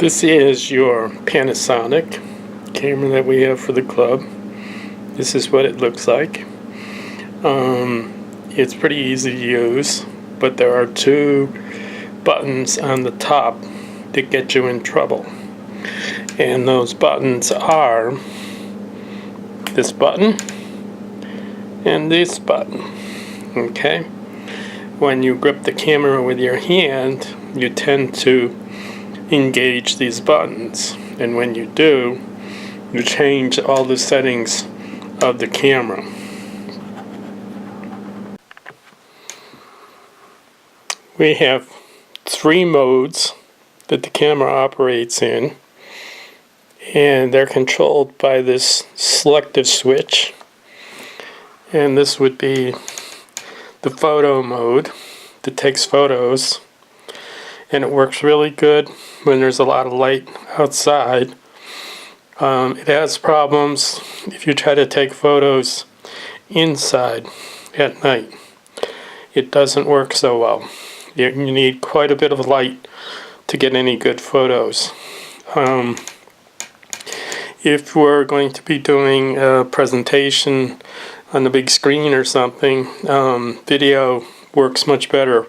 This is your Panasonic camera that we have for the club. This is what it looks like. It's pretty easy to use, but there are two buttons on the top that get you in trouble. And those buttons are this button and this button. Okay? When you grip the camera with your hand, you tend to engage these buttons, and when you do, you change all the settings of the camera. We have three modes that the camera operates in, and they're controlled by this selective switch. And this would be the photo mode that takes photos, and it works really good when there's a lot of light outside. It has problems if you try to take photos inside at night. It doesn't work so well. You need quite a bit of light to get any good photos. If we're going to be doing a presentation on the big screen or something, video works much better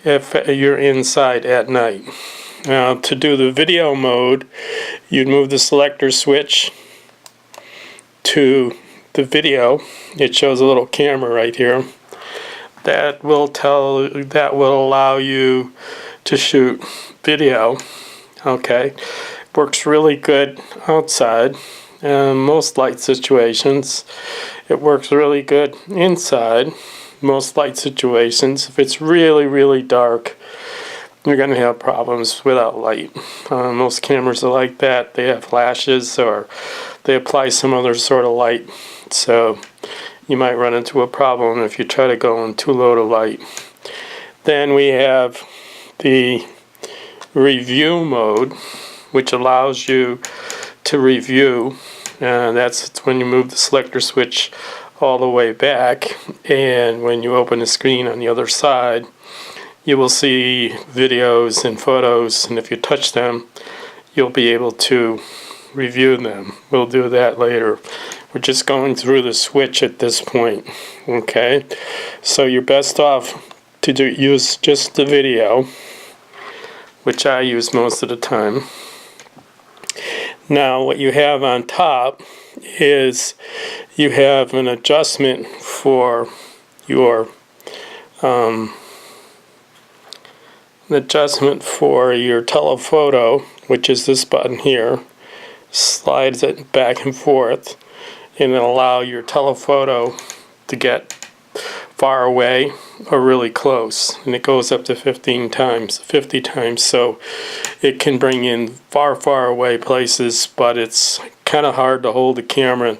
if you're inside at night. To do the video mode, you'd move the selector switch to the video. It shows a little camera right here. That will allow you to shoot video. Okay, works really good outside. Most light situations. It works really good inside. Most light situations. If it's really dark, you're going to have problems without light. Most cameras are like that. They have flashes or they apply some other sort of light. So you might run into a problem if you try to go in too low to light. Then we have the review mode, which allows you to review. That's when you move the selector switch all the way back, and when you open the screen on the other side, you will see videos and photos, and if you touch them, you'll be able to review them. We'll do that later. We're just going through the switch at this point. Okay, so you're best off to use just the video, which I use most of the time. Now what you have on top is you have an adjustment for your telephoto, which is this button here. Slides it back and forth, and it'll allow your telephoto to get far away or really close, and it goes up to 50 times, so it can bring in far away places, but it's kind of hard to hold the camera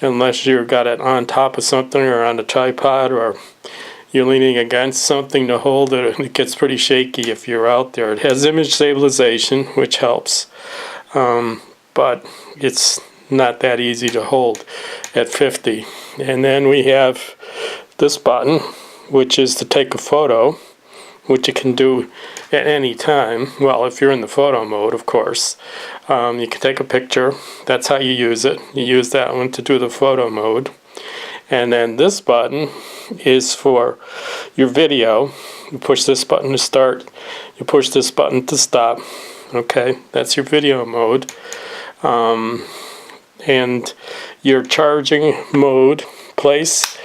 unless you've got it on top of something or on a tripod, or you're leaning against something to hold it. It gets pretty shaky if you're out there. It has image stabilization, which helps, but it's not that easy to hold at 50. And then we have this button, which is to take a photo, which you can do at any time. Well, if you're in the photo mode, of course. You can take a picture. That's how you use it. You use that one to do the photo mode. And then this button is for your video. You push this button to start. You push this button to stop. Okay, that's your video mode. And your charging mode place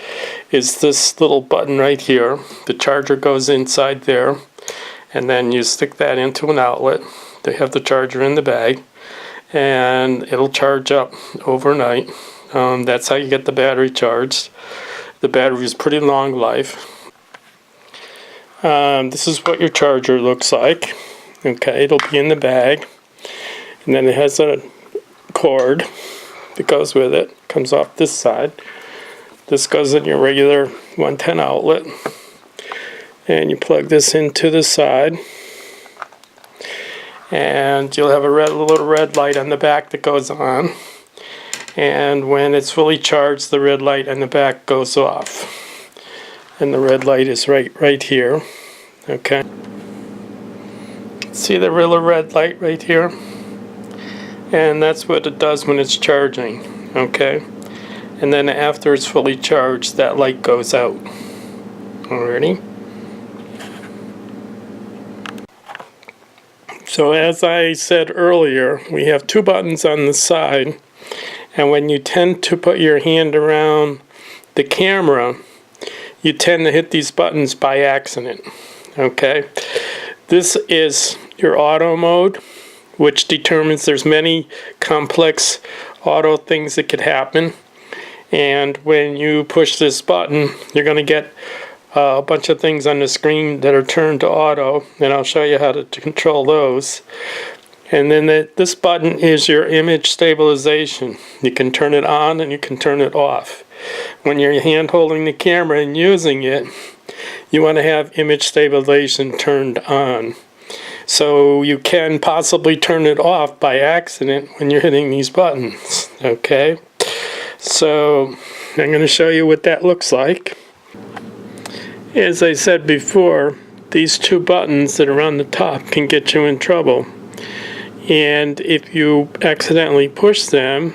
is this little button right here. The charger goes inside there, and then you stick that into an outlet. They have the charger in the bag, and it'll charge up overnight. That's how you get the battery charged. The battery is pretty long life. This is what your charger looks like. Okay, it'll be in the bag, and then it has a cord that goes with it. Comes off this side. This goes in your regular 110 outlet, and you plug this into the side, and you'll have a little red light on the back that goes on, and when it's fully charged, the red light on the back goes off, and the red light is right here. Okay, See the little red light right here? And that's what it does when it's charging, okay? And then after it's fully charged, that light goes out. Alrighty? So as I said earlier, we have two buttons on the side, and when you tend to put your hand around the camera, you tend to hit these buttons by accident, okay? This is your auto mode, which determines there's many complex auto things that could happen, and when you push this button, you're going to get a bunch of things on the screen that are turned to auto, and I'll show you how to control those. And then this button is your image stabilization. You can turn it on and you can turn it off. When you're hand holding the camera and using it, you want to have image stabilization turned on. So you can possibly turn it off by accident when you're hitting these buttons, okay? So I'm going to show you what that looks like. As I said before, these two buttons that are on the top can get you in trouble. And if you accidentally push them,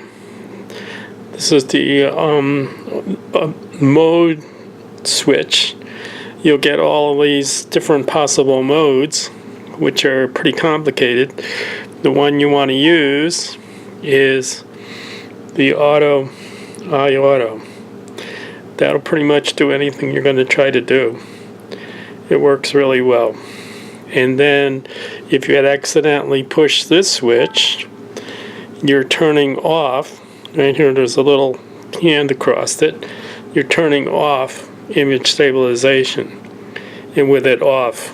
this is the mode switch, you'll get all of these different possible modes, which are pretty complicated. The one you want to use is the auto. That'll pretty much do anything you're going to try to do. It works really well. And then if you had accidentally pushed this switch, you're turning off, right here there's a little hand across it, you're turning off image stabilization. And with it off,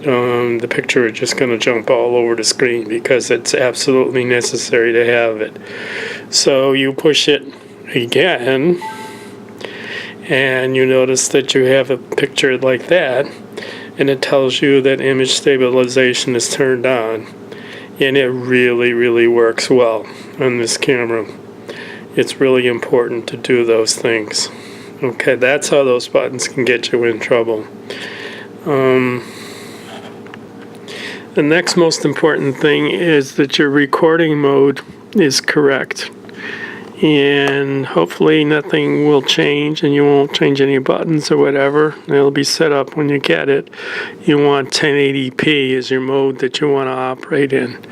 the picture is just going to jump all over the screen because it's absolutely necessary to have it. So you push it again, and you notice that you have a picture like that, and it tells you that image stabilization is turned on, and it really works well on this camera. It's really important to do those things. Okay, that's how those buttons can get you in trouble. The next most important thing is that your recording mode is correct. And hopefully nothing will change and you won't change any buttons or whatever. It'll be set up when you get it. You want 1080p as your mode that you want to operate in.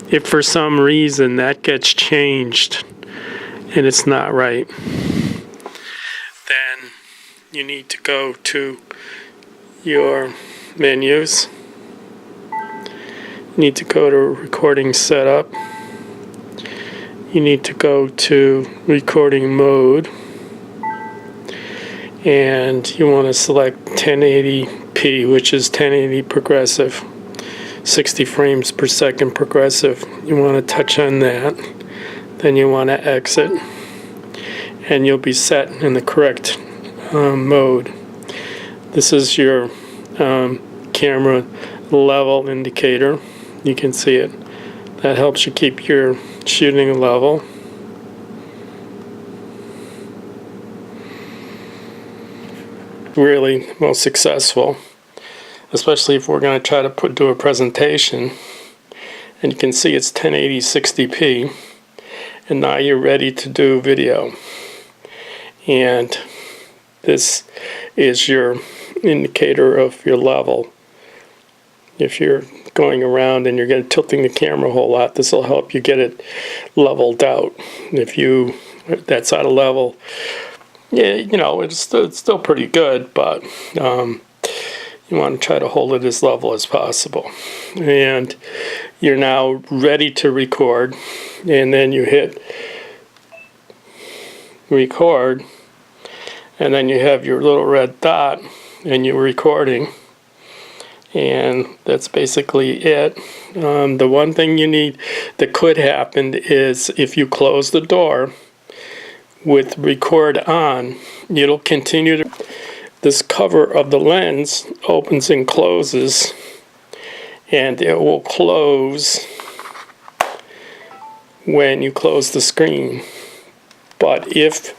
If for some reason that gets changed and it's not right, then you need to go to your menus. You need to go to recording setup. You need to go to recording mode, and you want to select 1080p, which is 1080 progressive, 60 frames per second progressive. You want to touch on that, then you want to exit, and you'll be set in the correct mode. This is your camera level indicator. You can see it. That helps you keep your shooting level. Really most successful, especially if we're going to try to do a presentation. And you can see it's 1080 60p, and now you're ready to do video. And this is your indicator of your level. If you're going around and you're tilting the camera a whole lot, this will help you get it leveled out. If that's out of level, yeah, you know, it's still pretty good, but you want to try to hold it as level as possible. And you're now ready to record, and then you hit record, and then you have your little red dot and you're recording. And that's basically it. The one thing you need that could happen is if you close the door with record on, it'll continue to, this cover of the lens opens and closes, and it will close when you close the screen. But if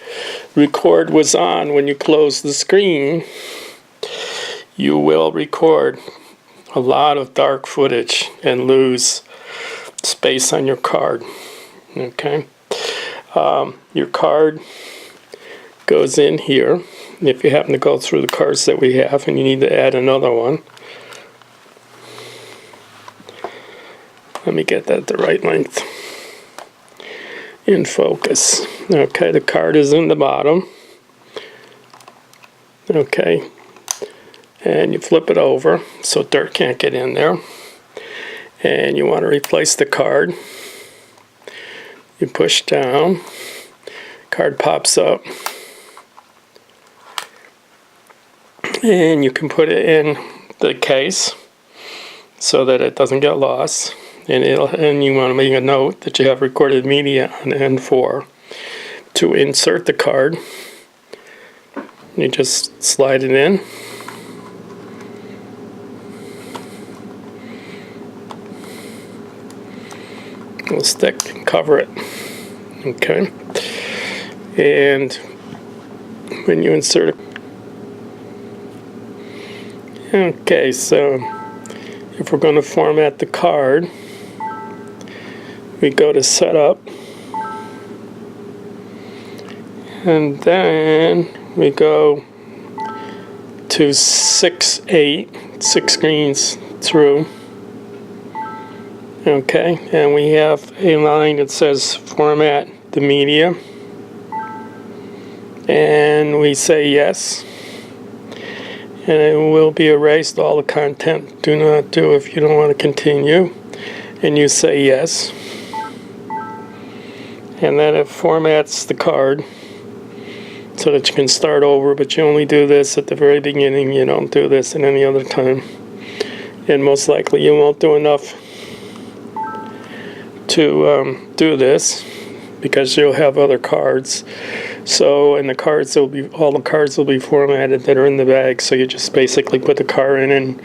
record was on when you close the screen, you will record a lot of dark footage and lose space on your card. Okay, your card goes in here. If you happen to go through the cards that we have and you need to add another one, let me get that the right length in focus. Okay, the card is in the bottom. Okay, and you flip it over so dirt can't get in there, and you want to replace the card. You push down, card pops up, and you can put it in the case so that it doesn't get lost. And you want to make a note that you have recorded media on N4. To insert the card, you just slide it in. It'll stick and cover it. Okay. And when you insert it, okay, so if we're going to format the card, we go to Setup, and then we go to 6/8, 6 screens through. Okay, and we have a line that says Format the Media, and we say yes, and it will be erased. All the content do not do if you don't want to continue, and you say yes. And then it formats the card so that you can start over, but you only do this at the very beginning. You don't do this at any other time. And most likely you won't do enough to do this because you'll have other cards. So, and the cards will be, all the cards will be formatted that are in the bag. So you just basically put the card in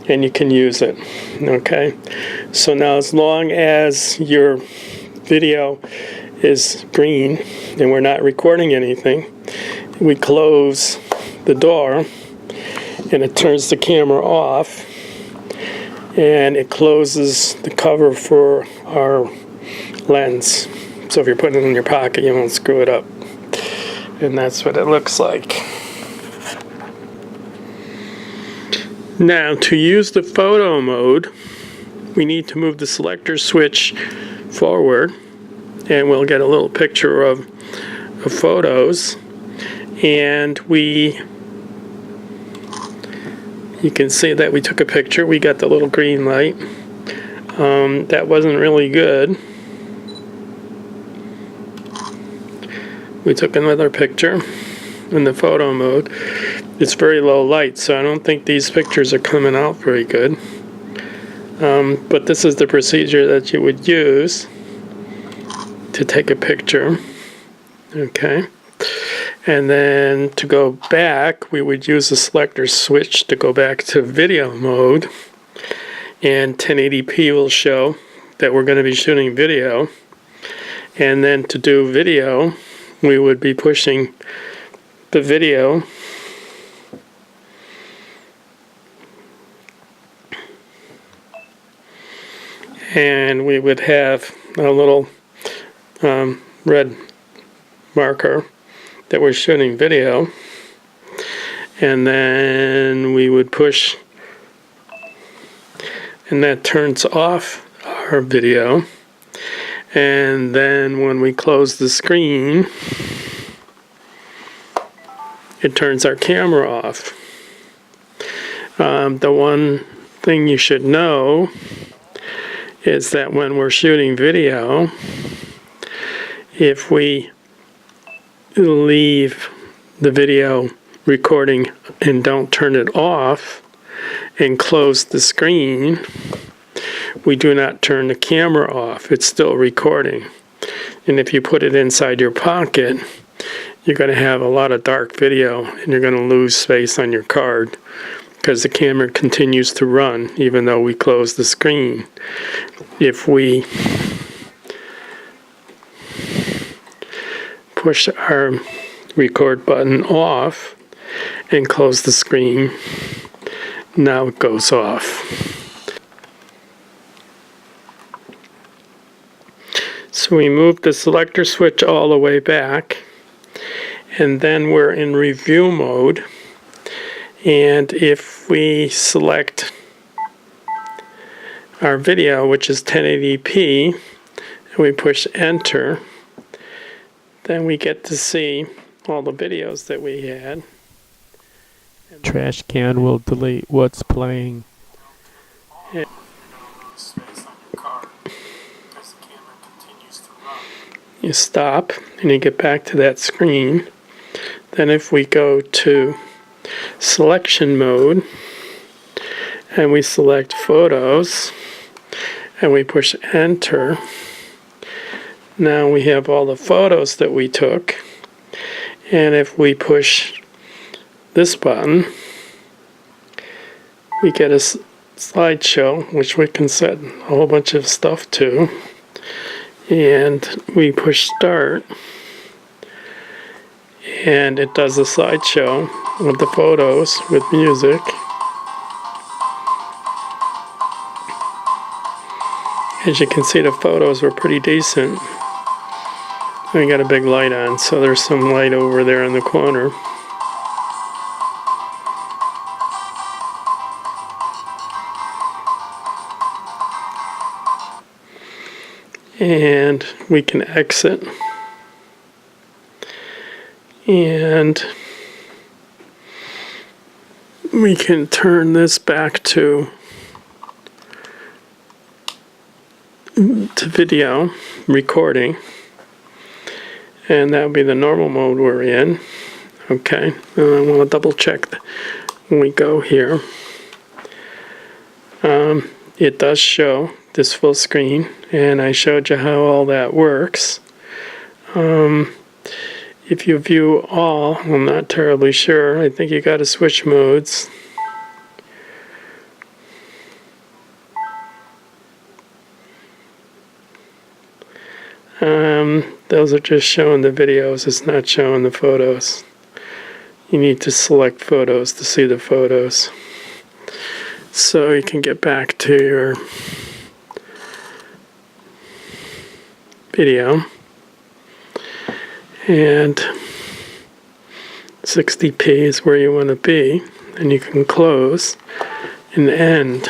and you can use it. Okay. So now, as long as your video is green and we're not recording anything, we close the door and it turns the camera off, and it closes the cover for our lens. So if you're putting it in your pocket, you won't screw it up. And that's what it looks like. Now, to use the photo mode, we need to move the selector switch forward, and we'll get a little picture of photos. And you can see that we took a picture. We got the little green light. That wasn't really good. We took another picture in the photo mode. It's very low light, so I don't think these pictures are coming out very good. But this is the procedure that you would use to take a picture. Okay. And then to go back, we would use the selector switch to go back to video mode. And 1080p will show that we're going to be shooting video. And then to do video, we would be pushing the video and we would have a little red marker that we're shooting video, and then we would push, and that turns off our video. And then when we close the screen, it turns our camera off. The one thing you should know is that when we're shooting video, if we leave the video recording and don't turn it off and close the screen, we do not turn the camera off. It's still recording. And if you put it inside your pocket, you're going to have a lot of dark video and you're going to lose space on your card because the camera continues to run even though we close the screen. If we push our record button off and close the screen, Now it goes off. So we move the selector switch all the way back, and then we're in review mode. And if we select our video, which is 1080p, and we push enter, then we get to see all the videos that we had. And trash can will delete what's playing. And you stop and you get back to that screen. Then if we go to selection mode and we select photos and we push enter, now we have all the photos that we took. And if we push this button, we get a slideshow, which we can set a whole bunch of stuff to. And we push start, and it does a slideshow with the photos with music. As you can see, the photos were pretty decent. I got a big light on, so there's some light over there in the corner. And we can exit. And we can turn this back to video recording. And that would be the normal mode we're in. Okay, and I want to double check when we go here. It does show this full screen, and I showed you how all that works. If you view all, I'm not terribly sure. I think you got to switch modes. Those are just showing the videos, it's not showing the photos. You need to select photos to see the photos. So you can get back to your video, and 60p is where you want to be, and you can close and end.